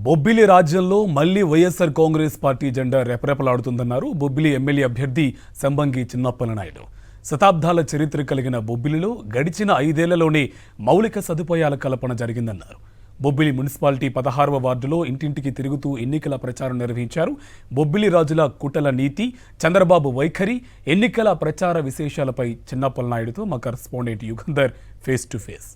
బొబ్బిలి రాజ్యంలో మళ్లీ వైఎస్ఆర్ కాంగ్రెస్ పార్టీ జెండా రెపరెపలాడుతుందన్నారు బొబ్బిలి ఎమ్మెల్యే అభ్యర్థి సంబంగి చిన్నప్పలనాయుడు. శతాబ్దాల చరిత్ర కలిగిన బొబ్బిలిలో గడిచిన 5 ఏళ్లలోనే మౌలిక సదుపాయాల కల్పన జరిగిందన్నారు. బొబ్బిలి మున్సిపాలిటీ 16వ వార్డులో ఇంటింటికి తిరుగుతూ ఎన్నికల ప్రచారం నిర్వహించారు. బొబ్బిలి రాజుల కుటల నీతి, చంద్రబాబు వైఖరి, ఎన్నికల ప్రచార విశేషాలపై చిన్నప్పలనాయుడుతో మా correspondent Yugandhar face to face.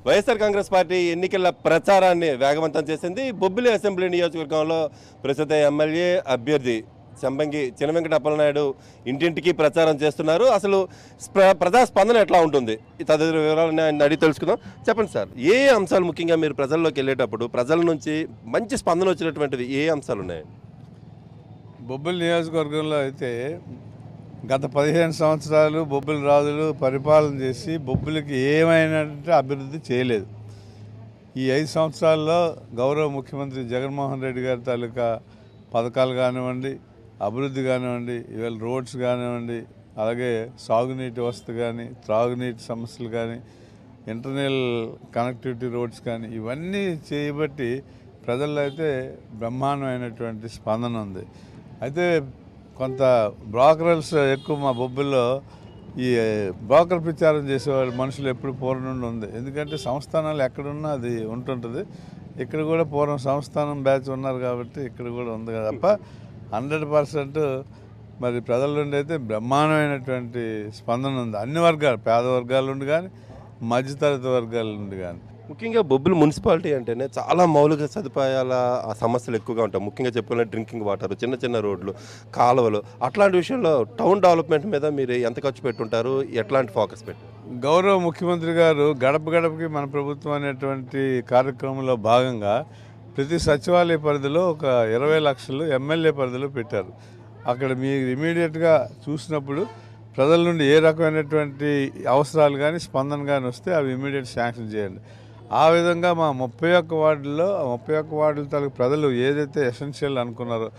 YSR Congress party ఎన్నికల ప్రచారాన్ని వేగవంతం చేసింది. బొబ్బిలి అసెంబ్లీ నియోజకవర్గంలో ప్రస్తుత ఎమ్మెల్యే అభ్యర్థి సంబంగి చినవెంకటప్పలనాయుడు ఇంటింటికి ప్రచారం చేస్తున్నారు. అసలు ప్రజా స్పందన ఎట్లా ఉంటుంది, తదితర వివరాలను ఆయన అడిగి తెలుసుకుందాం. చెప్పండి సార్, ఏ అంశాలు ముఖ్యంగా మీరు ప్రజల్లోకి వెళ్ళేటప్పుడు ప్రజల నుంచి మంచి స్పందన వచ్చినటువంటివి ఏ అంశాలు ఉన్నాయి? బొబ్బిలి నియోజకవర్గంలో అయితే గత 15 సంవత్సరాలు బొబ్బిలి రాజులు పరిపాలన చేసి బొబ్బిలికి ఏమైనా అభివృద్ధి చేయలేదు. ఈ 5 సంవత్సరాల్లో గౌరవ ముఖ్యమంత్రి జగన్మోహన్ రెడ్డి గారి తాలూకా పథకాలు కానివ్వండి, అభివృద్ధి కానివ్వండి, ఇవాళ రోడ్స్ కానివ్వండి, అలాగే సాగునీటి వసతి కానీ, త్రాగునీటి సమస్యలు కానీ, ఇంటర్నల్ కనెక్టివిటీ రోడ్స్ కానీ, ఇవన్నీ చేయబట్టి ప్రజల్లో అయితే బ్రహ్మాండమైనటువంటి స్పందన ఉంది. అయితే కొంత బ్రోకర్స్ ఎక్కువ మా బొబ్బిల్లో ఈ బ్రోకర్ ప్రచారం చేసేవాళ్ళు మనుషులు ఎప్పుడు పూర్వం నుండి ఉంది. ఎందుకంటే సంస్థానాలు ఎక్కడున్నా అది ఉంటుంటుంది. ఇక్కడ కూడా పూర్వం సంస్థానం బ్యాచ్ ఉన్నారు కాబట్టి ఇక్కడ కూడా ఉంది కదా తప్ప 100% మరి ప్రజల నుండి అయితే బ్రహ్మాండమైనటువంటి స్పందన ఉంది. అన్ని వర్గాలు, పేద వర్గాల నుండి కానీ, మధ్యతరగతి వర్గాల నుండి కానీ. ముఖ్యంగా బొబ్బిలి మున్సిపాలిటీ అంటేనే చాలా మౌలిక సదుపాయాల సమస్యలు ఎక్కువగా ఉంటాయి. ముఖ్యంగా చెప్పుకునే డ్రింకింగ్ వాటర్, చిన్న చిన్న రోడ్లు, కాలువలు, అట్లాంటి విషయంలో టౌన్ డెవలప్మెంట్ మీద మీరు ఎంత ఖర్చు పెట్టుంటారు, ఎట్లాంటి ఫోకస్ పెట్టి? గౌరవ ముఖ్యమంత్రి గారు గడప గడపకి మన ప్రభుత్వం అనేటువంటి కార్యక్రమంలో భాగంగా ప్రతి సచివాలయ పరిధిలో ఒక 20 లక్షలు ఎమ్మెల్యే పరిధిలో పెట్టారు. అక్కడ మీరు ఇమీడియట్గా చూసినప్పుడు ప్రజల నుండి ఏ రకమైనటువంటి అవసరాలు కానీ, స్పందన కానీ వస్తే అవి ఇమీడియట్ శాంక్షన్ చేయండి. ఆ విధంగా మా 31 వార్డుల్లో 31 వార్డుల తాలూకు ప్రజలు ఏదైతే ఎసెన్షియల్ అనుకున్నారో,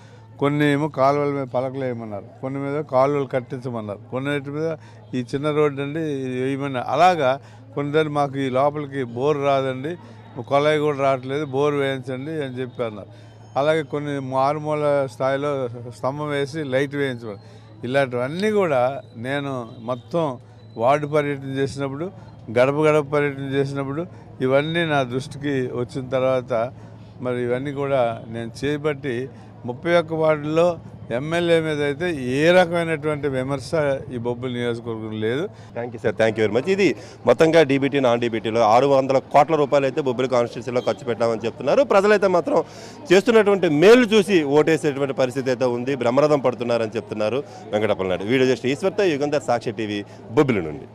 కొన్ని ఏమో కాలువల మీద పలకలు వేయమన్నారు, కొన్ని మీద కాలువలు కట్టించమన్నారు, కొన్నిటి మీద ఈ చిన్న రోడ్డు అండి వేయమన్నారు. అలాగా కొన్ని మాకు ఈ లోపలికి బోర్ రాదండి, కొలాయి కూడా రావట్లేదు, బోర్ వేయించండి అని చెప్పి అన్నారు. అలాగే కొన్ని మారుమూల స్థాయిలో స్తంభం వేసి లైట్ వేయించమన్నారు. ఇలాంటివన్నీ కూడా నేను మొత్తం వార్డు పర్యటన చేసినప్పుడు, గడప గడప పర్యటన చేసినప్పుడు ఇవన్నీ నా దృష్టికి వచ్చిన తర్వాత మరి ఇవన్నీ కూడా నేను చేయబట్టి 31 వార్డుల్లో ఎమ్మెల్యే మీద అయితే ఏ రకమైనటువంటి విమర్శ ఈ బొబ్బిలి నియోజకవర్గం లేదు. Thank you sir, thank you very much. ఇది మొత్తంగా డీబీటీ, నాన్ డీబీటీలో 600 కోట్ల రూపాయలు అయితే బొబ్బిలి కాన్స్టిట్యూన్సీలో ఖర్చు పెట్టామని చెప్తున్నారు. ప్రజలైతే మాత్రం చేస్తున్నటువంటి మేలు చూసి ఓటేసేటువంటి పరిస్థితి అయితే ఉంది, బ్రహ్మరథం పడుతున్నారని చెప్తున్నారు వెంకటప్పలనాయుడు. వీడియో జస్ట్ ఈశ్వర్తో యుగంధర్, సాక్షి టీవీ, బొబ్బిలి నుండి.